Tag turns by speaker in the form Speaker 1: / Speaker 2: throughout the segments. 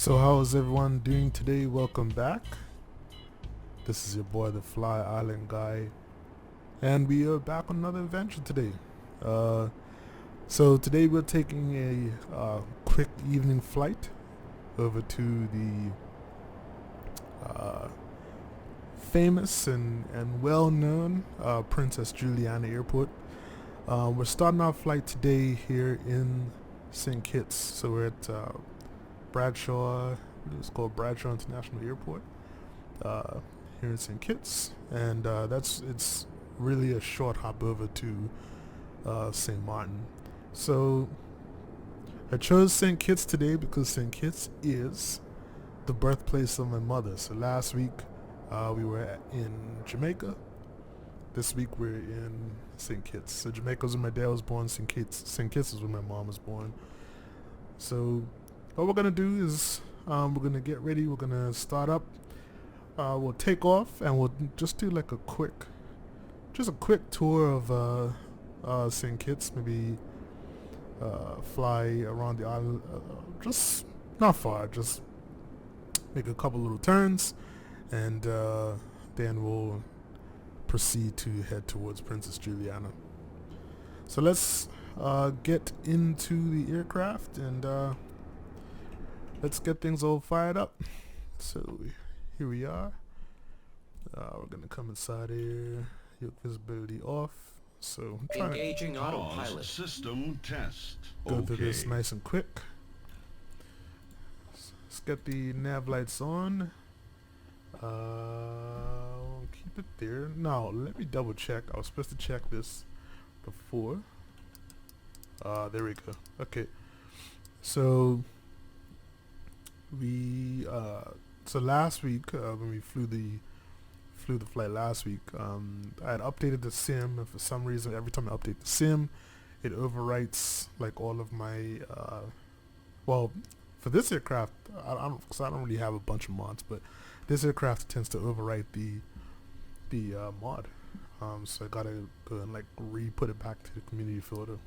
Speaker 1: So how is everyone doing today? Welcome back. This is your boy the Fly Island Guy, and we are back on another adventure today. Uh, so today we're taking a quick evening flight over to the famous and well-known Princess Julian Airport. We're starting our flight today here in St. Kitts. So we're at Bradshaw. It's called Bradshaw International Airport here in St. Kitts, and it's really a short hop over to St. Maarten. So I chose St. Kitts today because St. Kitts is the birthplace of my mother. So last week we were in Jamaica. This week we're in St. Kitts. So Jamaica was where my dad was born. St. Kitts is where my mom was born. So what we're gonna do is we're gonna get ready. We're gonna start up. We'll take off and we'll just do like a quick tour of St. Kitts. Maybe fly around the island. Just not far. Just make a couple little turns, and then we'll proceed to head towards Princess Juliana. So let's get into the aircraft and let's get things all fired up. So here we are. We're gonna come inside here. Your visibility off. So I'm trying
Speaker 2: Engaging autopilot.
Speaker 3: System test.
Speaker 1: to go through this nice and quick. Let's get the nav lights on. Keep it there. Now let me double check. I was supposed to check this before. There we go. Okay. So we so last week when we flew the flight last week, I had updated the sim, and for some reason every time I update the sim it overwrites like all of my well, for this aircraft I don't really have a bunch of mods, but this aircraft tends to overwrite the mod, so I gotta go and like re-put it back to the community filter.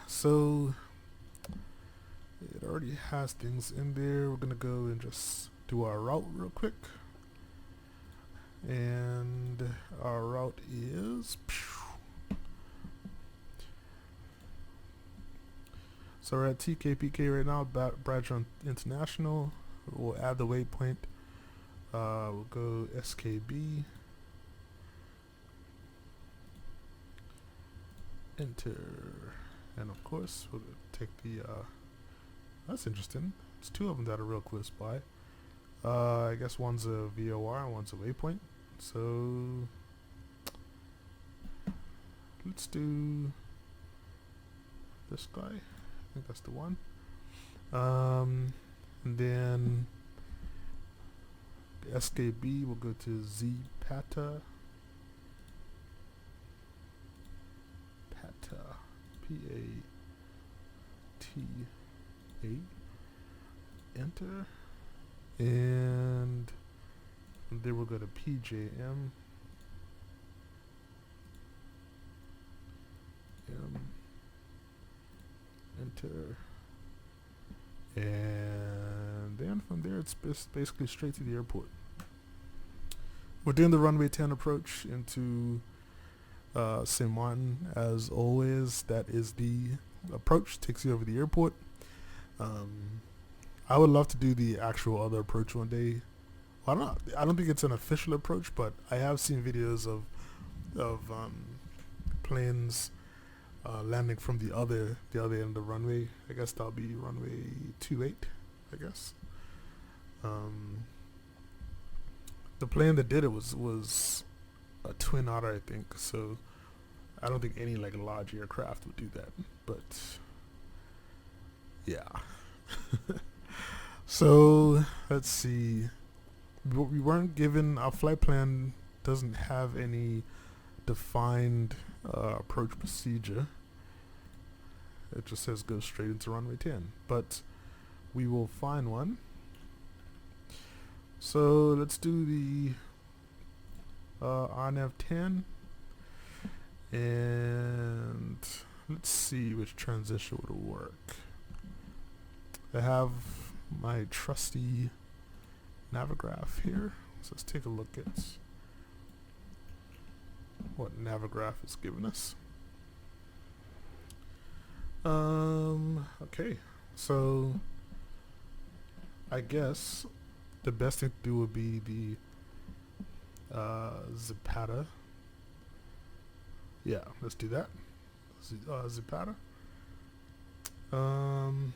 Speaker 1: So it already has things in there. We're gonna go and just do our route real quick, and our route is so we're at TKPK right now, Bradshaw International. We'll add the waypoint. We'll go SKB, enter, and of course we'll take the that's interesting. It's two of them that are real close by. I guess one's a VOR and one's a waypoint. So let's do this guy. I think that's the one. And then the SKB will go to Pata, P-A-T-A, enter, and then we'll go to PJM, enter, and then from there it's basically straight to the airport. We're doing the runway 10 approach into St. Maarten as always. That is the approach, takes you over the airport. I would love to do the actual other approach one day. Well, I don't think it's an official approach, but I have seen videos of planes landing from the other end of the runway. I guess that'll be runway 28, I guess. The plane that did it was a Twin Otter, I think. So I don't think any like large aircraft would do that. But yeah. So let's see. We weren't given, our flight plan doesn't have any defined approach procedure. It just says go straight into runway 10, but we will find one. So let's do the RNAV 10, and let's see which transition would work. I have my trusty Navigraph here. So let's take a look at what Navigraph is giving us. Okay, so I guess the best thing to do would be the Zapata. Yeah, let's do that. Zapata. Because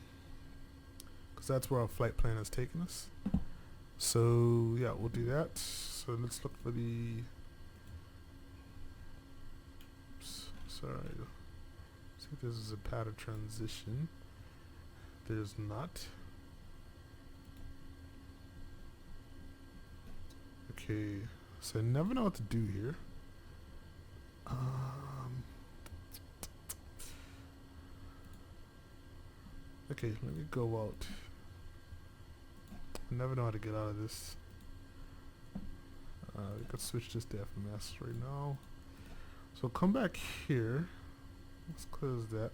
Speaker 1: that's where our flight plan has taken us. So yeah, we'll do that. So let's look for the. Sorry. See if there's a Zapata transition. There's not. Okay, so I never know what to do here. Okay, let me go out. I never know how to get out of this. We could switch this to FMS right now. So come back here. Let's close that.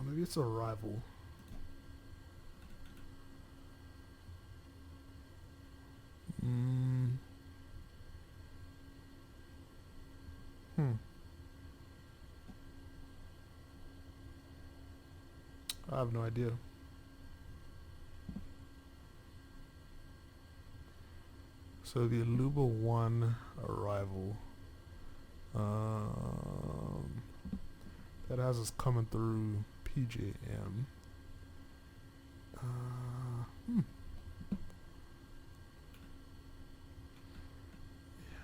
Speaker 1: Maybe it's arrival. I have no idea. So the Aluba 1 arrival. That has us coming through PJM. Yeah,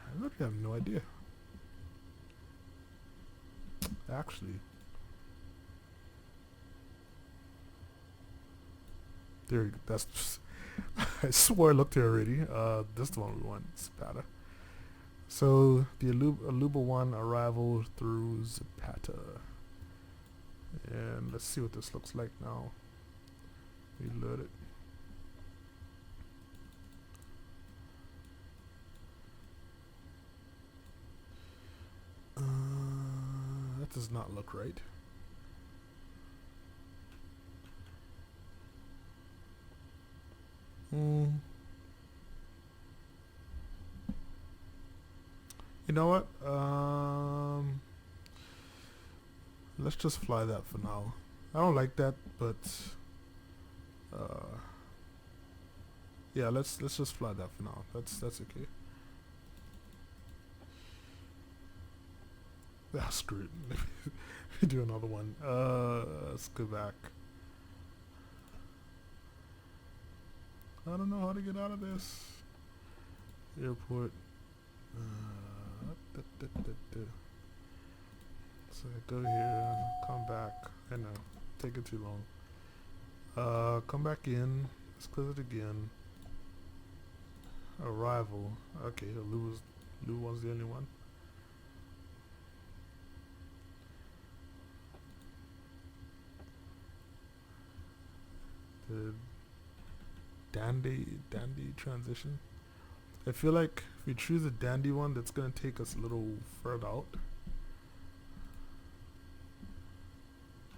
Speaker 1: I really have no idea. Actually, there. That's just. I swore I looked here already. This is the one we want. Zapata. So the Aluba 1 arrival through Zapata. And let's see what this looks like now. Reload it. That does not look right. You know what? Let's just fly that for now. I don't like that, but yeah, let's just fly that for now. That's okay. Ah, screw it. Let me do another one. Let's go back. I don't know how to get out of this airport. So I go here, come back. I know, taking too long. Come back in. Let's close it again. Arrival. Okay, Lou was the only one. The dandy transition. I feel like if we choose a dandy one, that's gonna take us a little further out.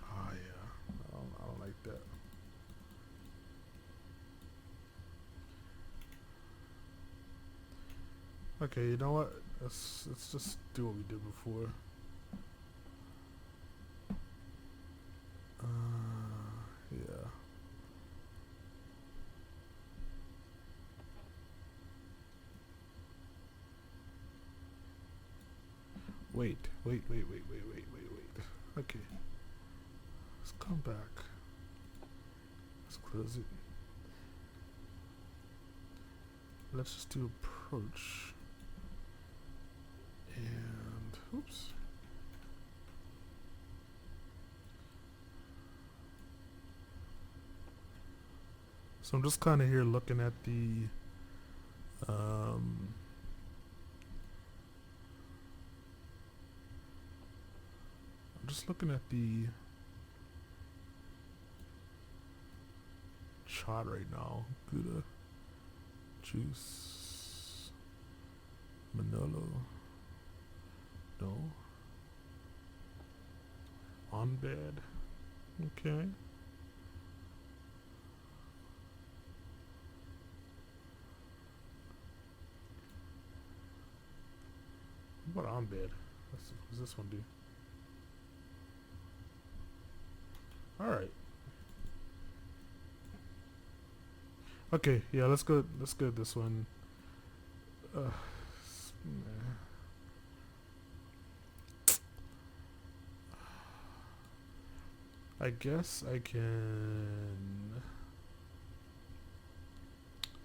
Speaker 1: Yeah, I don't like that. Okay, you know what? Let's just do what we did before. Yeah. Wait. Okay. Let's come back. Let's close it. Let's just do approach. And oops. So I'm just kind of here looking at the chart right now. Gouda, juice, Manolo, no, on bed. Okay. What on bed? What's this one do? Alright. Okay, yeah, let's go this one. I guess I can...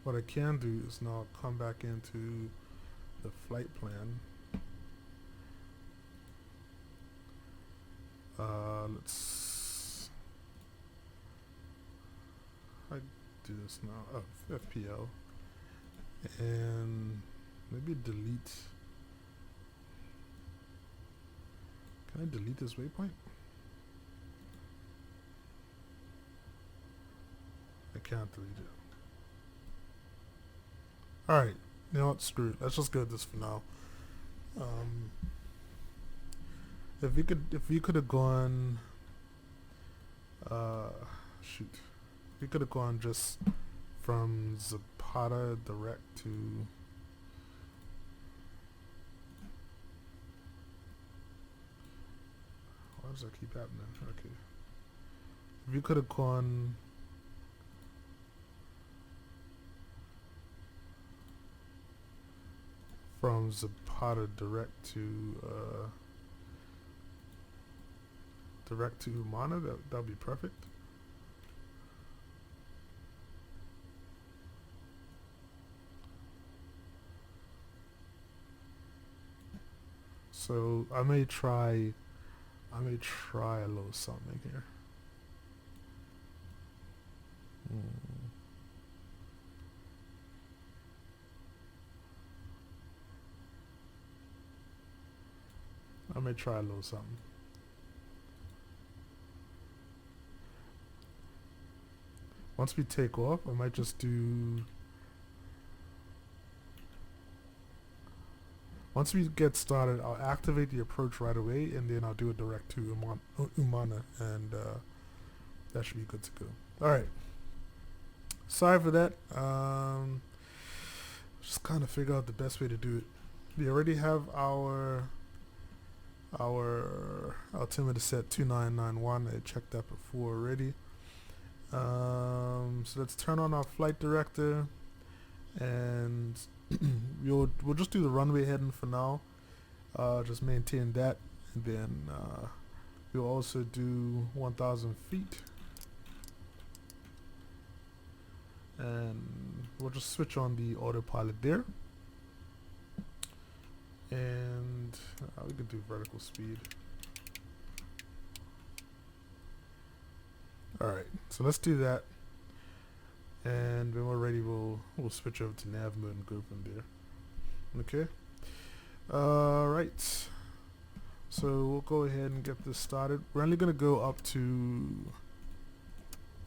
Speaker 1: What I can do is now come back into the flight plan. Let's... I do this now. Oh, FPL. And maybe delete. Can I delete this waypoint? I can't delete it. Alright, you know what, screw it. Let's just go with this for now. If you could have gone shoot. If you could have gone just from Zapata direct to why does that keep happening? Okay. If you could have gone from Zapata direct to Humana, that'd be perfect. So I may try a little something here. I may try a little something. Once we take off, I might just do... Once we get started, I'll activate the approach right away, and then I'll do it direct to Humana, and that should be good to go. Alright. Sorry for that. Just kind of figure out the best way to do it. We already have our altimeter set 2991. I checked that before already. So let's turn on our flight director, and we'll just do the runway heading for now. Just maintain that, and then we'll also do 1,000 feet, and we'll just switch on the autopilot there, and we can do vertical speed. Alright, so let's do that, and when we're ready we'll switch over to nav mode and go from there. Okay. Alright, so we'll go ahead and get this started. We're only gonna go up to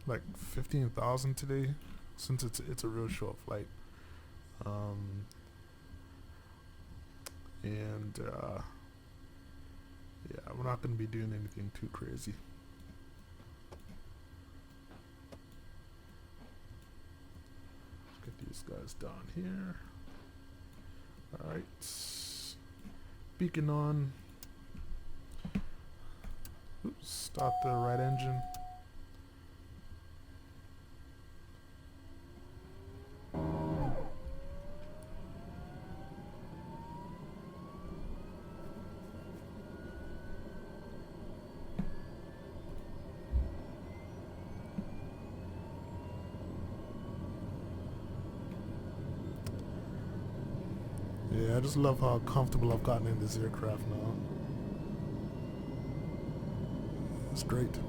Speaker 1: like 15,000 today, since it's a real short flight. And yeah, we're not gonna be doing anything too crazy. Get these guys down here. Alright. Beacon on. Oops, start the right engine. Yeah, I just love how comfortable I've gotten in this aircraft now. It's great.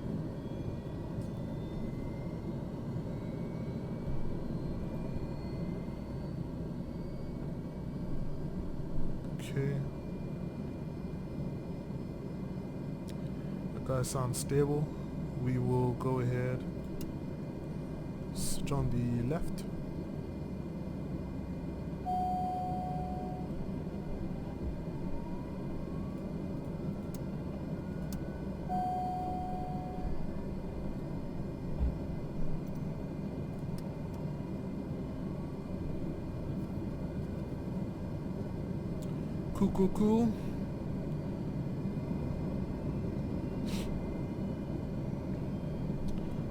Speaker 1: Okay. That guy sounds stable. We will go ahead, switch on the left. Cool.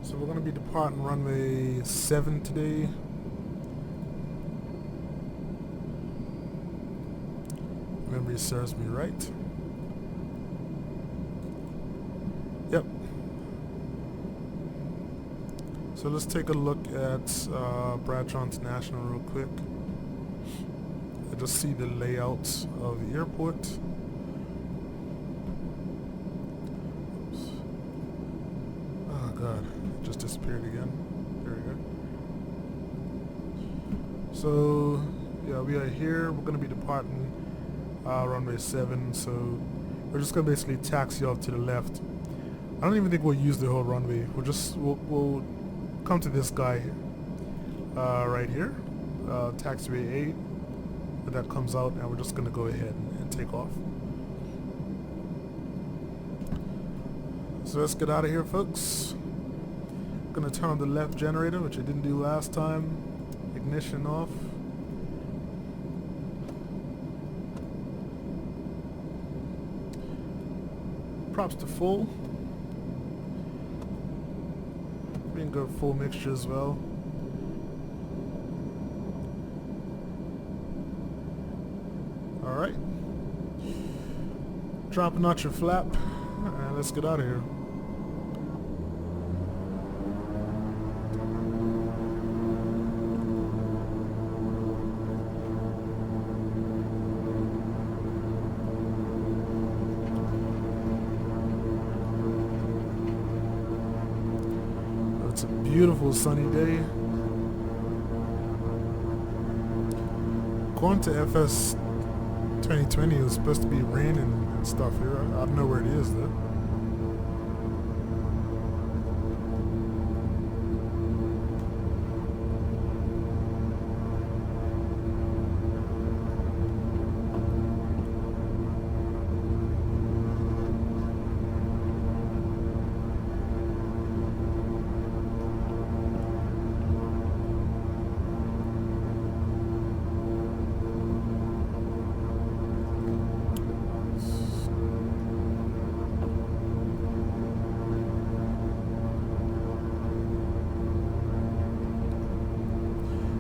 Speaker 1: So we're gonna be departing runway 7 today. Memory serves me right. Yep. So let's take a look at Bradshaw International real quick. I just see the layout of the airport. Oops. Oh god, it just disappeared again. There we go. So yeah, we are here. We're gonna be departing runway 7. So we're just gonna basically taxi off to the left. I don't even think we'll use the whole runway. We'll come to this guy right here, taxiway 8. That comes out, and we're just gonna go ahead and take off. So let's get out of here, folks. Gonna turn on the left generator, which I didn't do last time. Ignition off. Props to full. We can go full mixture as well. Alright. Dropping out your flap. And let's get out of here. It's a beautiful sunny day. According to FS 2020, it was supposed to be raining and stuff here. I don't know where it is though.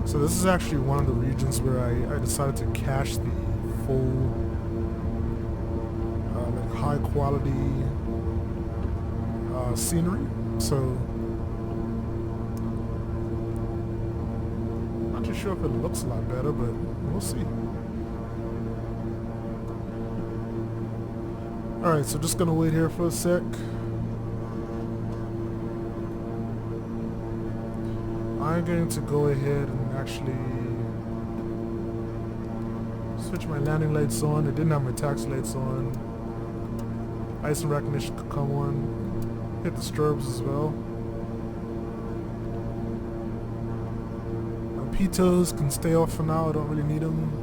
Speaker 1: So this is actually one of the regions where I decided to cache the full, like high quality scenery. So not too sure if it looks a lot better, but we'll see. Alright, so just gonna wait here for a sec. I'm going to go ahead and actually switch my landing lights on. I didn't have my taxi lights on. Ice and recognition could come on. Hit the strobes as well. My pitos can stay off for now. I don't really need them.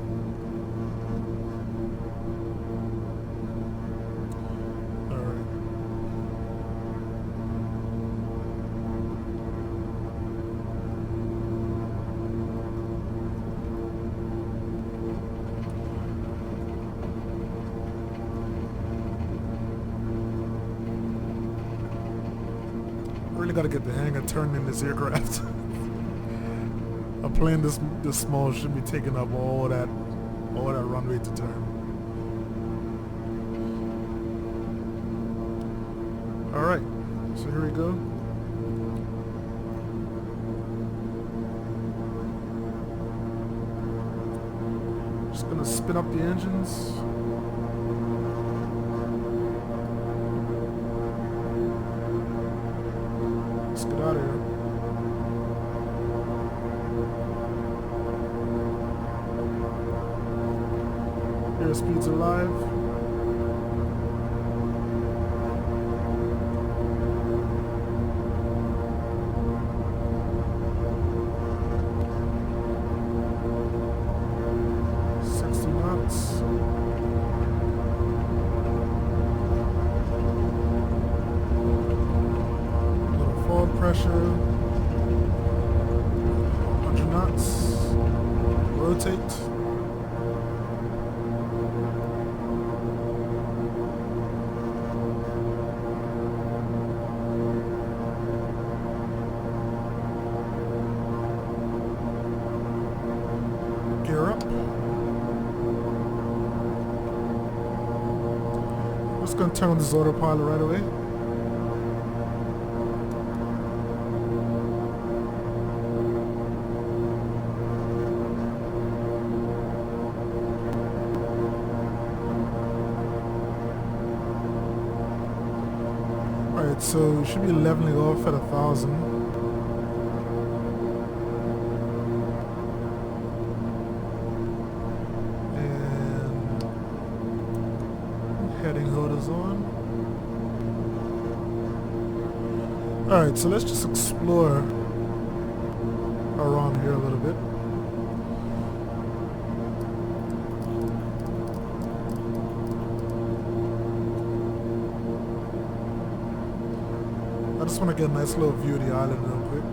Speaker 1: Really gotta get the hang of turning in this aircraft. A plane this small should be taking up all that runway to turn. Alright, so here we go. Just gonna spin up the engines. Let's get out of here. Airspeed's alive. Pressure, 100 knots, rotate. gonna turn on this autopilot right away. Alright, so we should be leveling off at 1,000. And heading holders on. Alright, so let's just explore around here a little bit. I just want to get a nice little view of the island real quick.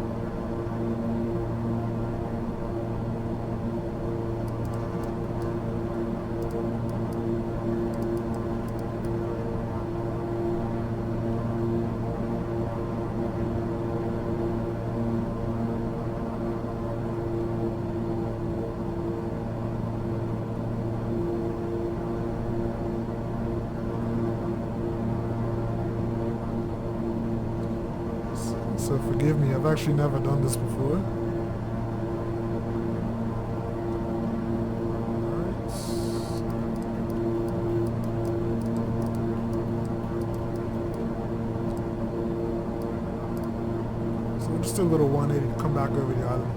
Speaker 1: So forgive me, I've actually never done this before. Alright. So we'll just do a little 180 to come back over the island.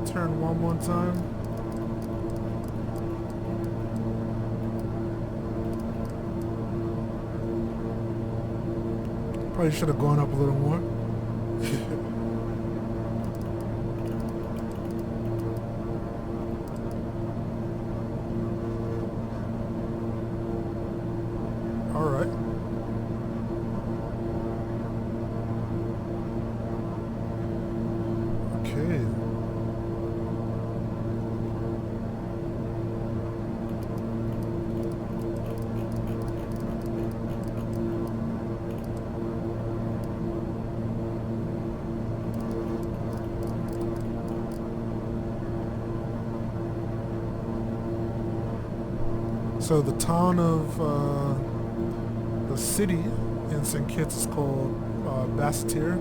Speaker 1: Turn one more time. Probably should have gone up a little more. All right. Okay. So the town of the city in St. Kitts is called Basseterre.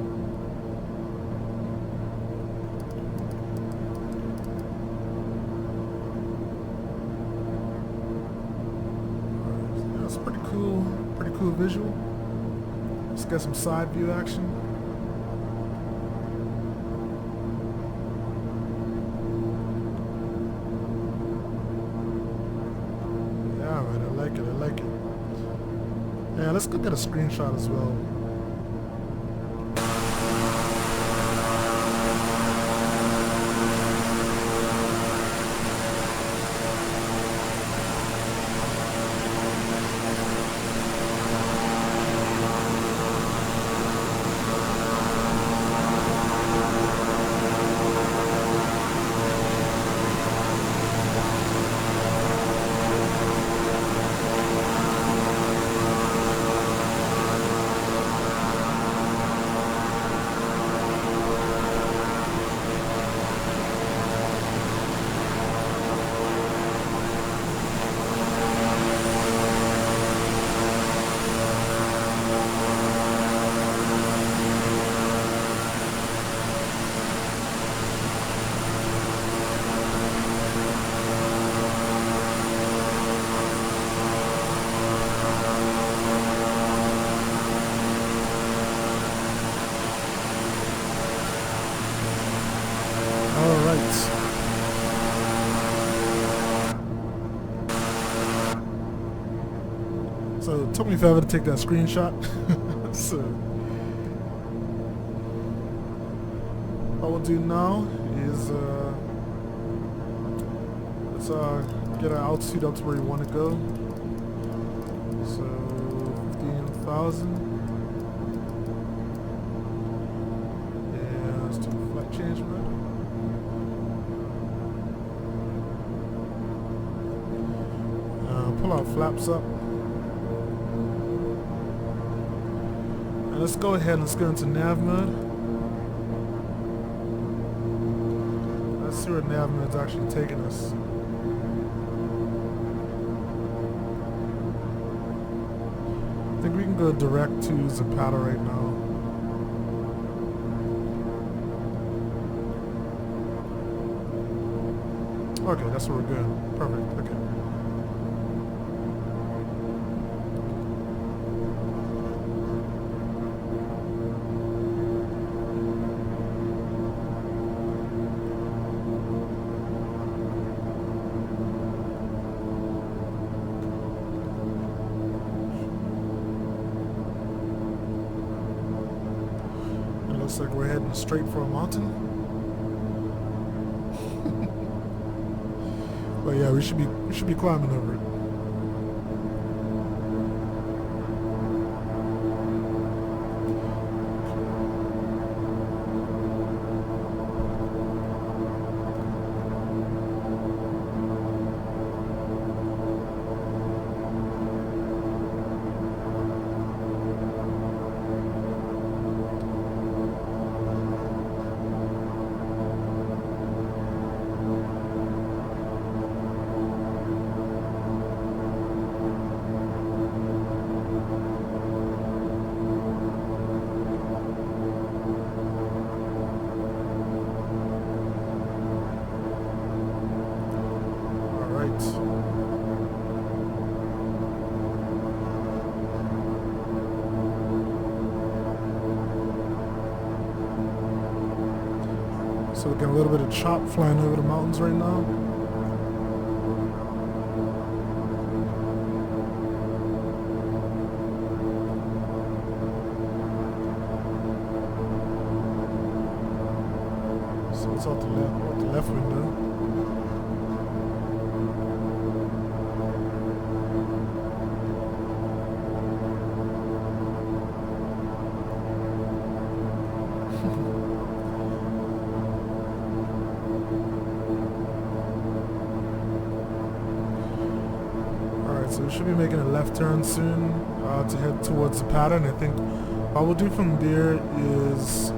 Speaker 1: That's pretty cool visual. Let's get some side view action. I like it. Yeah, let's go get a screenshot as well. So it took me forever to take that screenshot. So what we'll do now is let's get our altitude up to where we want to go. So 15,000. Yeah, let's do the flight change mode. Pull our flaps up. And let's go ahead and let's go into nav mode. Let's see where nav mode's actually taking us. I think we can go direct to Zapata right now. Okay, that's where we're going. Perfect. Okay. Looks like we're heading straight for a mountain. But yeah, we should be climbing over it. So we're getting a little bit of chop flying over the mountains right now. So it's out the left window. So we should be making a left turn soon to head towards Zapata, and I think what we'll do from there is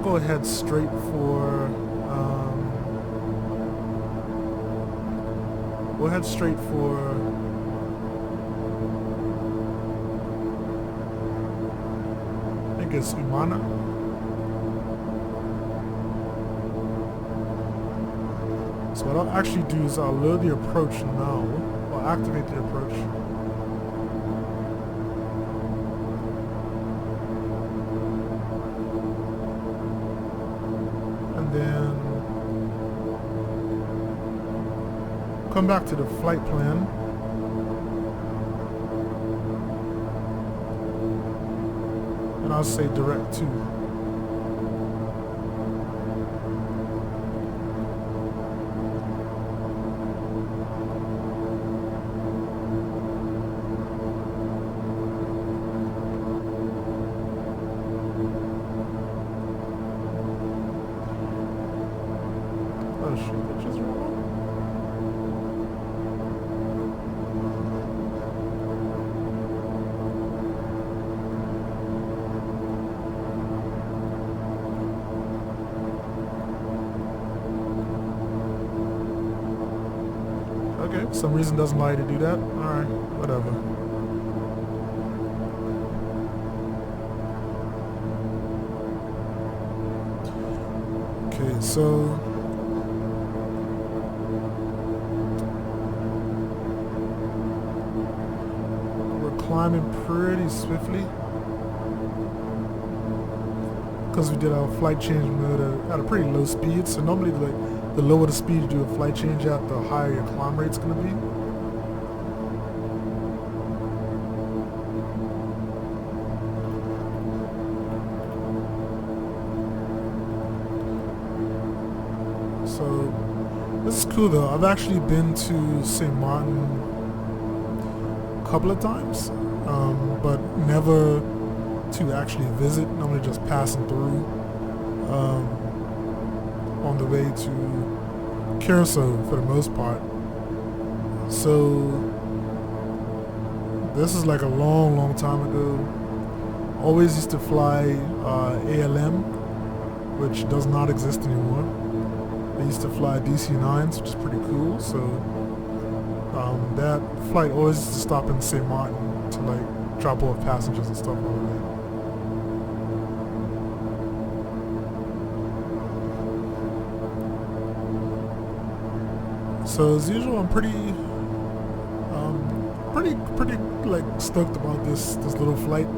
Speaker 1: we'll head straight for I think it's Umana. So what I'll actually do is I'll load the approach now, or activate the approach. And then come back to the flight plan. And I'll say direct to. Oh shit, it just rolled up. Okay, for some reason doesn't allow you to do that. Alright, whatever. Okay, so climbing pretty swiftly because we did our flight change mode at a pretty low speed. So normally, like, the lower the speed you do a flight change at, the higher your climb rate's going to be. cool though. I've actually been to St. Maarten a couple of times, but never to actually visit. Normally just passing through on the way to Curacao for the most part. So this is like a long time ago. Always used to fly ALM, which does not exist anymore. I used to fly DC-9s, which is pretty cool. So that flight always used to stop in St. Maarten to like drop off passengers and stuff like that. So as usual, I'm pretty like stoked about this little flight.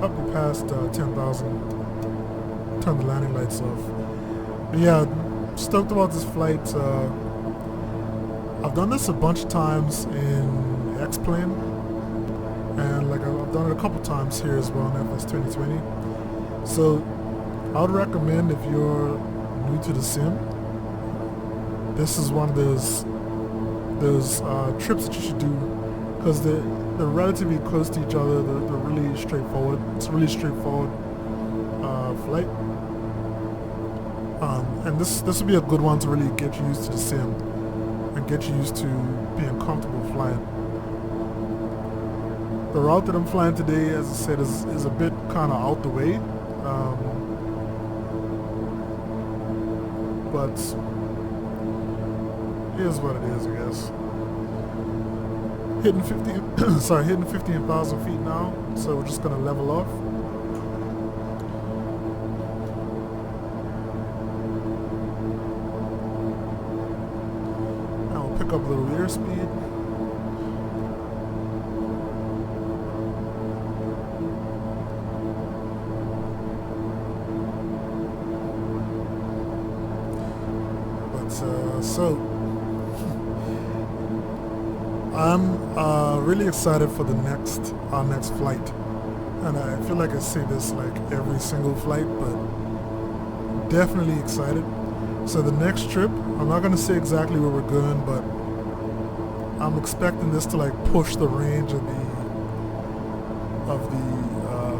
Speaker 1: Up and past 10,000. Turn the landing lights off. But yeah, stoked about this flight. I've done this a bunch of times in X-Plane, and like I've done it a couple times here as well in FS 2020. So I would recommend, if you're new to the sim, this is one of those trips that you should do, because they're relatively close to each other. They're really straightforward. It's a really straightforward flight, and this would be a good one to really get you used to the sim and get you used to being comfortable flying. The route that I'm flying today, as I said, is a bit kind of out the way, but here's what it is, I guess. Hitting 15,000 feet now, so we're just gonna level off. And we'll pick up a little airspeed. So I'm really excited for our next flight, and I feel like I say this like every single flight, but definitely excited. So the next trip, I'm not gonna say exactly where we're going, but I'm expecting this to like push the range of the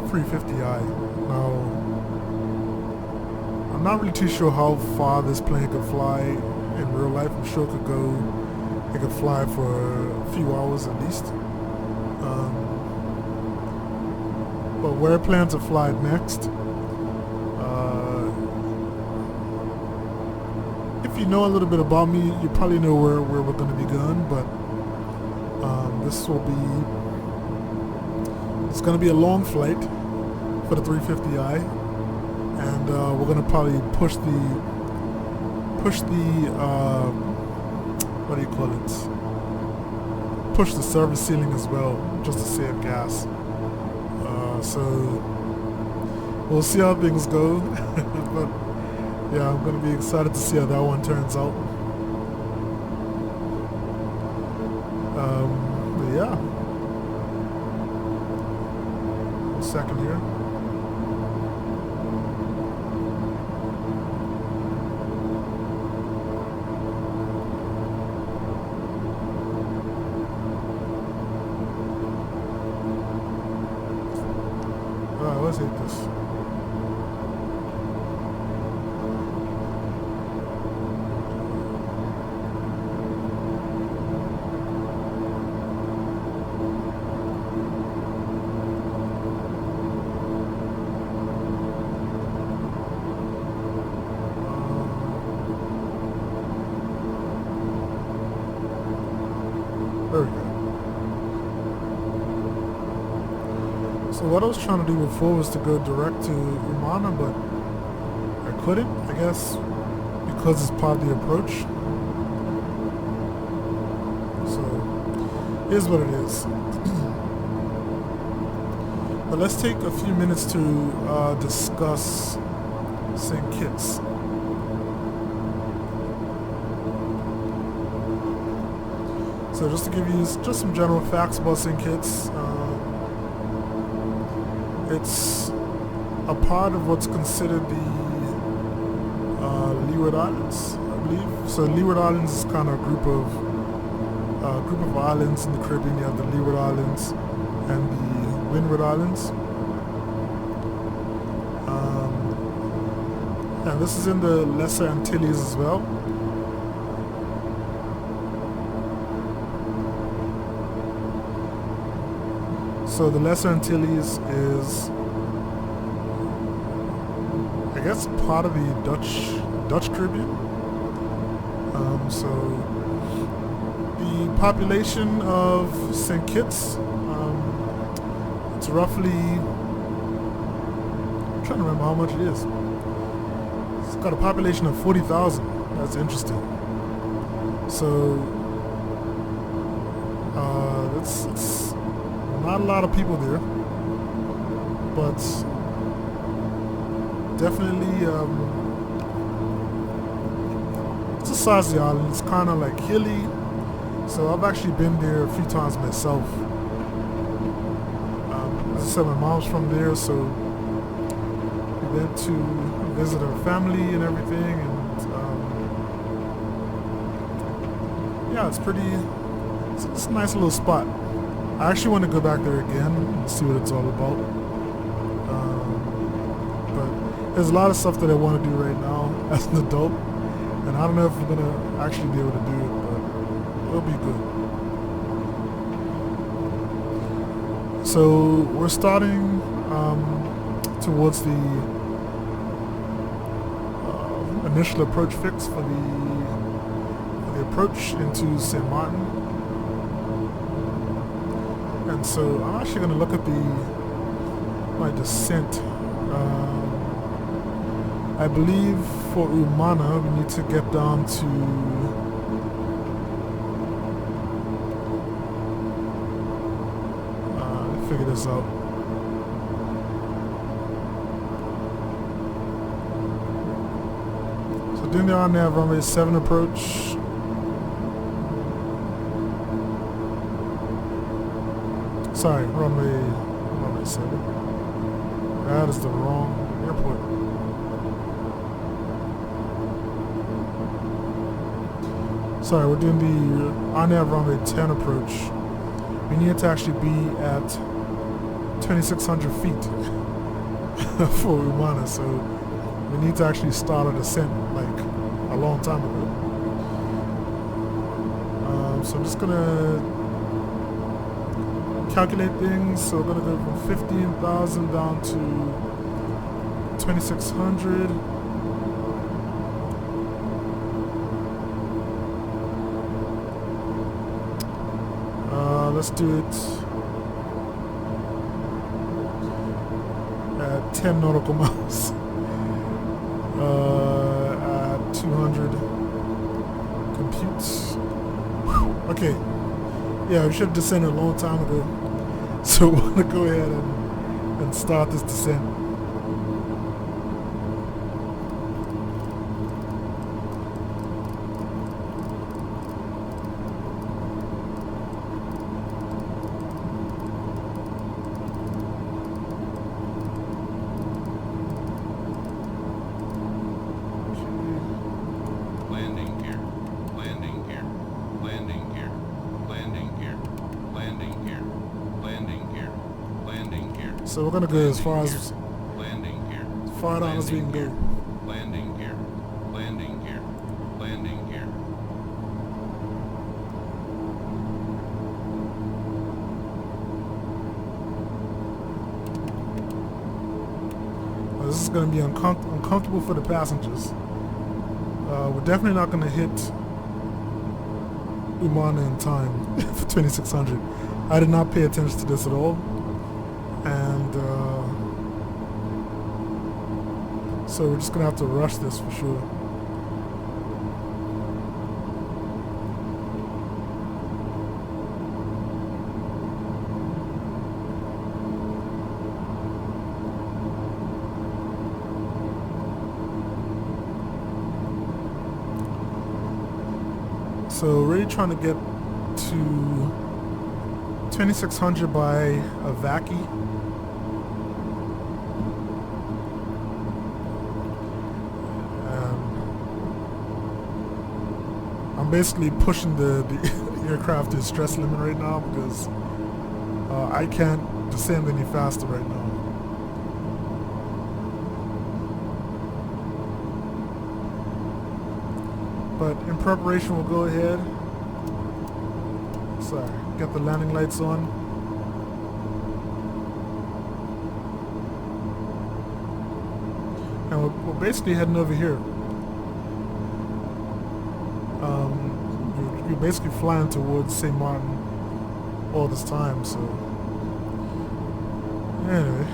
Speaker 1: 350i. Now, I'm not really too sure how far this plane could fly in real life. I'm sure it could fly for a few hours at least. But where I plan to fly next, if you know a little bit about me, you probably know where we're going to be going. But it's going to be a long flight for the 350i, and we're going to probably push the what do you call it? Push the service ceiling as well, just to save gas. So we'll see how things go. But yeah, I'm gonna be excited to see how that one turns out. But yeah, 1 second here. Let's hit this. There we go. So what I was trying to do before was to go direct to Umana, but I couldn't, I guess, because it's part of the approach. So, here's what it is. But let's take a few minutes to discuss St. Kitts. So just to give you just some general facts about St. Kitts, it's a part of what's considered the Leeward Islands, I believe. So Leeward Islands is kind of a group of islands in the Caribbean. You have the Leeward Islands and the Windward Islands. And this is in the Lesser Antilles as well. So the Lesser Antilles is, I guess, part of the Dutch Caribbean. So the population of St. Kitts, it's roughly, I'm trying to remember how much it is. It's got a population of 40,000. That's interesting. So it's not a lot of people there, but definitely it's the size of the island. It's kind of like hilly, so I've actually been there a few times myself. As I said, my mom's from there, so we went to visit her family and everything, and yeah, it's a nice little spot. I actually want to go back there again and see what it's all about. But there's a lot of stuff that I want to do right now as an adult, and I don't know if I'm going to actually be able to do it, but it'll be good. So we're starting towards the initial approach fix for the approach into St. Maarten. And so I'm actually going to look at my descent. I believe for Umana we need to get down to figure this out. So doing the RNAV runway 7 approach. Sorry, runway 7. That is the wrong airport. Sorry, we're doing the RNAV runway 10 approach. We need to actually be at 2,600 feet for Umana, so we need to actually start a descent like a long time ago. So I'm just gonna calculate things. So we're gonna go from 15,000 down to 2,600. Let's do it at 10 nautical miles. At 200 computes. Okay. Yeah, we should have descended a long time ago. So we want to go ahead and start this descent. So we're gonna go as far down as we can go.
Speaker 2: Landing gear. Landing gear. Landing gear.
Speaker 1: Well, this is gonna be uncomfortable for the passengers. We're definitely not gonna hit Umana in time for 2,600. I did not pay attention to this at all. And so we're just gonna have to rush this for sure. So really trying to get to 2,600 by a vacuum. I'm basically pushing the aircraft to its stress limit right now because I can't descend any faster right now. But in preparation, we'll go ahead. Sorry, get the landing lights on. And we're basically heading over here. You're basically flying towards St. Maarten all this time, so anyway.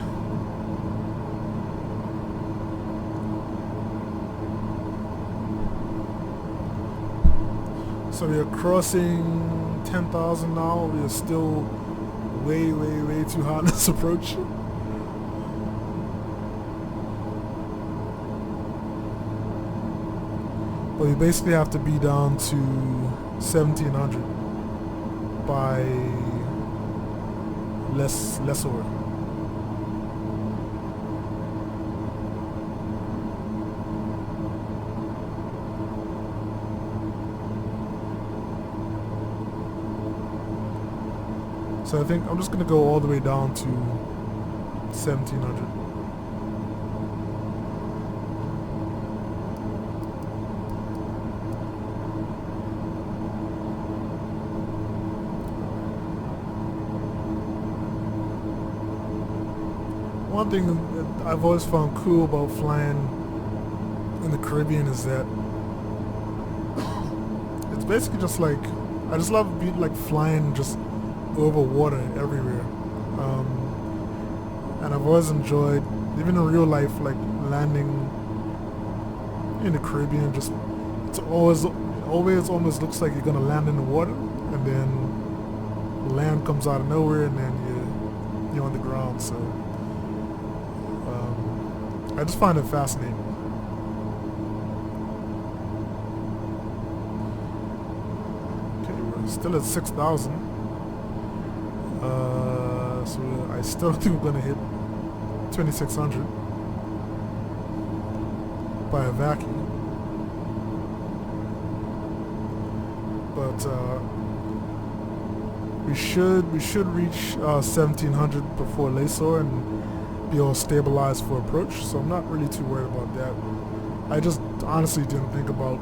Speaker 1: So we are crossing 10,000 now. We are still way too high on this approach. But we basically have to be down to 1,700 by lesser. So I think I'm just gonna go all the way down to 1,700. One thing that I've always found cool about flying in the Caribbean is that it's basically just like, I just love flying just over water everywhere. And I've always enjoyed, even in real life, like landing in the Caribbean. Just it's always almost looks like you're gonna land in the water, and then land comes out of nowhere, and then you're on the ground. So I just find it fascinating. Okay, we're still at 6,000. So I still think we're gonna hit 2,600 by a vacuum. But we should reach 1,700 before Lesor and be all stabilized for approach. So I'm not really too worried about that. I just honestly didn't think about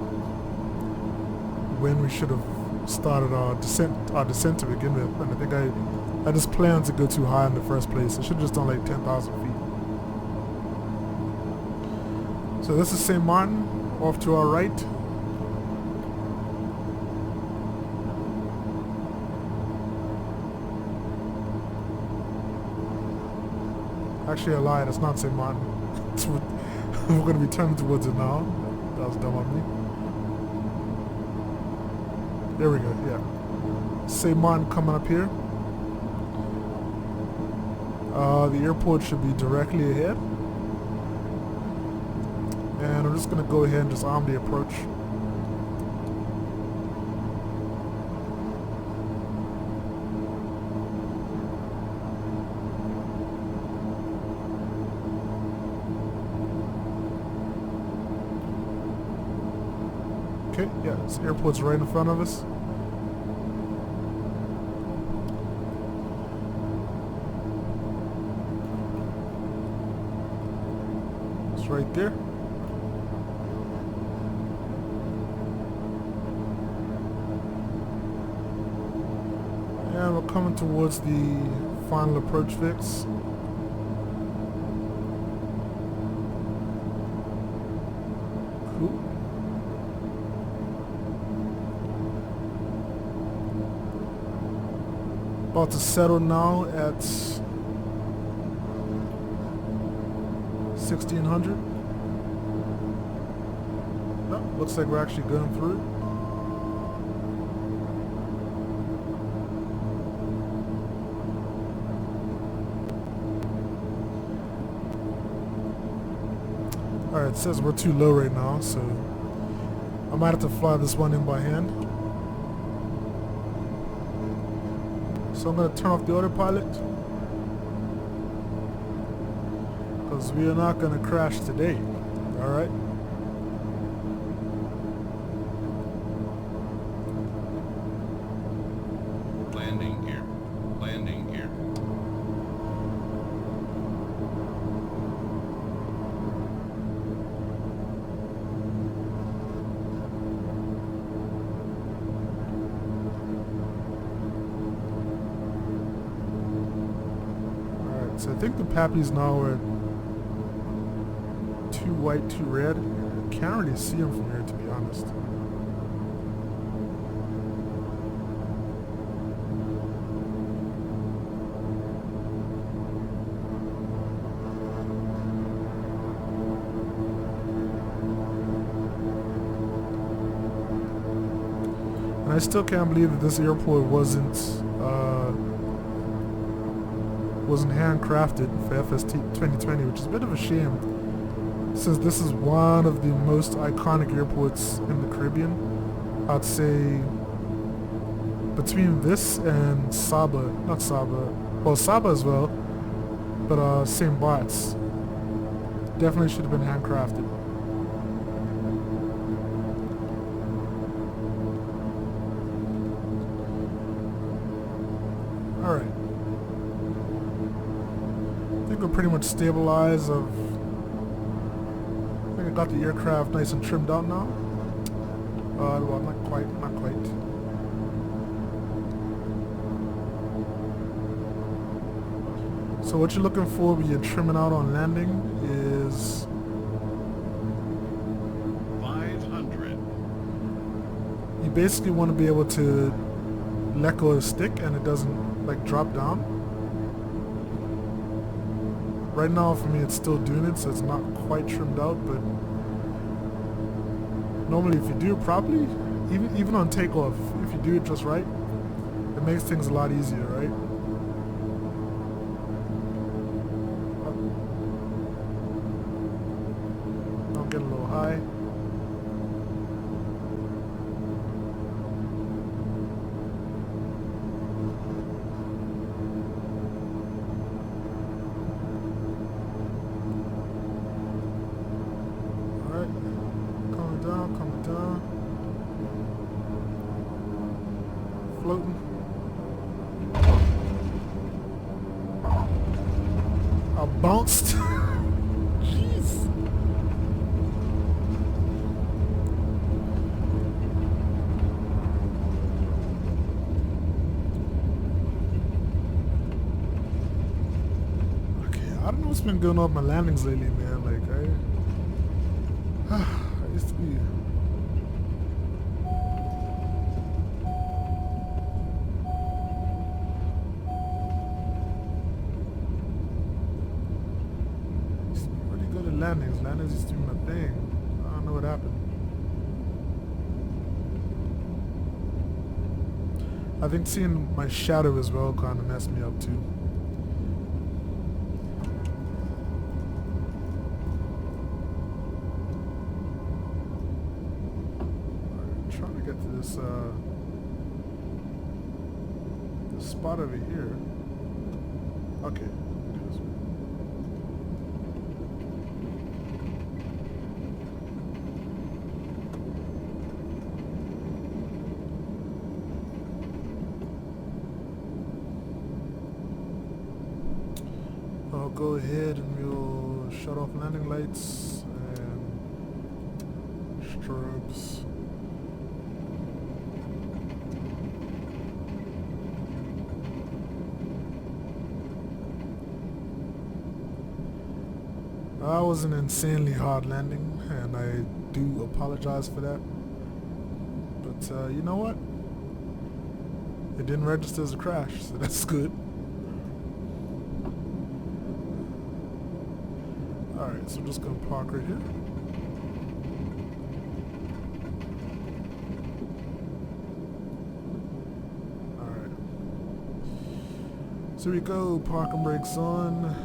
Speaker 1: when we should have started our descent to begin with, and I think I just planned to go too high in the first place. I should have just done like 10,000 feet. So this is St. Maarten, off to our right. Actually, I lied. It's not St. Maarten. We're going to be turning towards it now. That was dumb on me. There we go. Yeah, St. Maarten coming up here. The airport should be directly ahead. And I'm just going to go ahead and just arm the approach. Okay, yeah, this airport's right in front of us. It's right there. And we're coming towards the final approach fix. Cool. About to settle now at 1,600. No, looks like we're actually going through. Alright, it says we're too low right now, so I might have to fly this one in by hand. So I'm going to turn off the autopilot, because we are not going to crash today. Alright. So I think the Pappies now are too white, too red. I can't really see them from here, to be honest. And I still can't believe that this airport wasn't handcrafted for FST 2020, which is a bit of a shame, since this is one of the most iconic airports in the Caribbean. I'd say between this and well, Saba as well, but St. Bart's definitely should have been handcrafted. Alright. I think we're pretty much stabilized. I think I got the aircraft nice and trimmed out now. Well, not quite. So what you're looking for when you're trimming out on landing is
Speaker 2: 500.
Speaker 1: you basically want to be able to let go of the stick and it doesn't like drop down. Right now for me it's still doing it, so it's not quite trimmed out, but normally if you do it properly, even on takeoff, if you do it just right, it makes things a lot easier, right? I'll get a little high. Coming down. Floating. I bounced. Jeez. Okay, I don't know what's been going on with my landings lately, man. Like, I used to be. Really good at landings. Landings used to be my thing. I don't know what happened. I think seeing my shadow as well kind of messed me up too. Trying to get to this spot over here. Okay. Do this one. I'll go ahead and we'll shut off landing lights and strobes. That was an insanely hard landing, and I do apologize for that. But you know what? It didn't register as a crash, so that's good. Alright, so I'm just gonna park right here. Alright. So here we go, parking brakes on.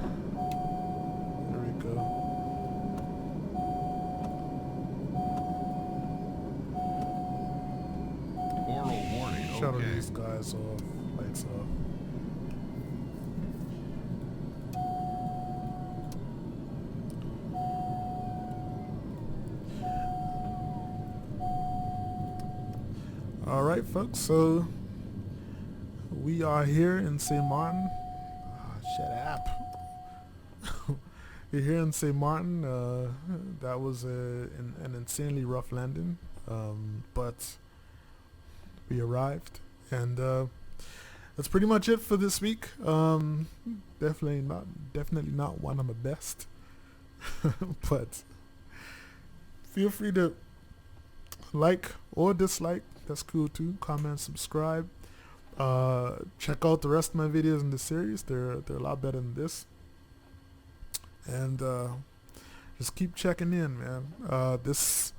Speaker 1: Shuttle these guys off, lights off. Alright folks, so we are here in St. Maarten. Shut up. We're here in St. Maarten. That was an insanely rough landing, but we arrived, and that's pretty much it for this week. Definitely not one of my best. But feel free to like or dislike. That's cool too. Comment, subscribe. Check out the rest of my videos in the series. They're a lot better than this. And just keep checking in, man. This,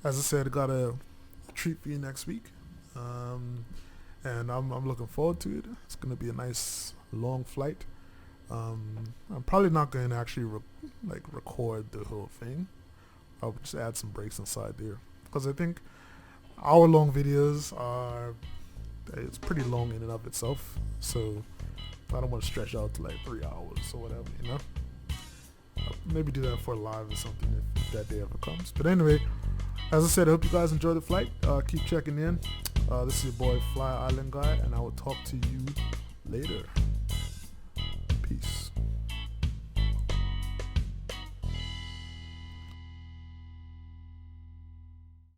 Speaker 1: as I said, I got a treat for you next week. And I'm looking forward to it. It's gonna be a nice long flight. I'm probably not going to actually record the whole thing. I'll just add some breaks inside there, because I think hour-long videos it's pretty long in and of itself. So I don't want to stretch out to like 3 hours or whatever, you know. Maybe do that for live or something if that day ever comes. But anyway, as I said, I hope you guys enjoy the flight. Keep checking in. This is your boy FlyIslandGuy, and I will talk to you later. Peace.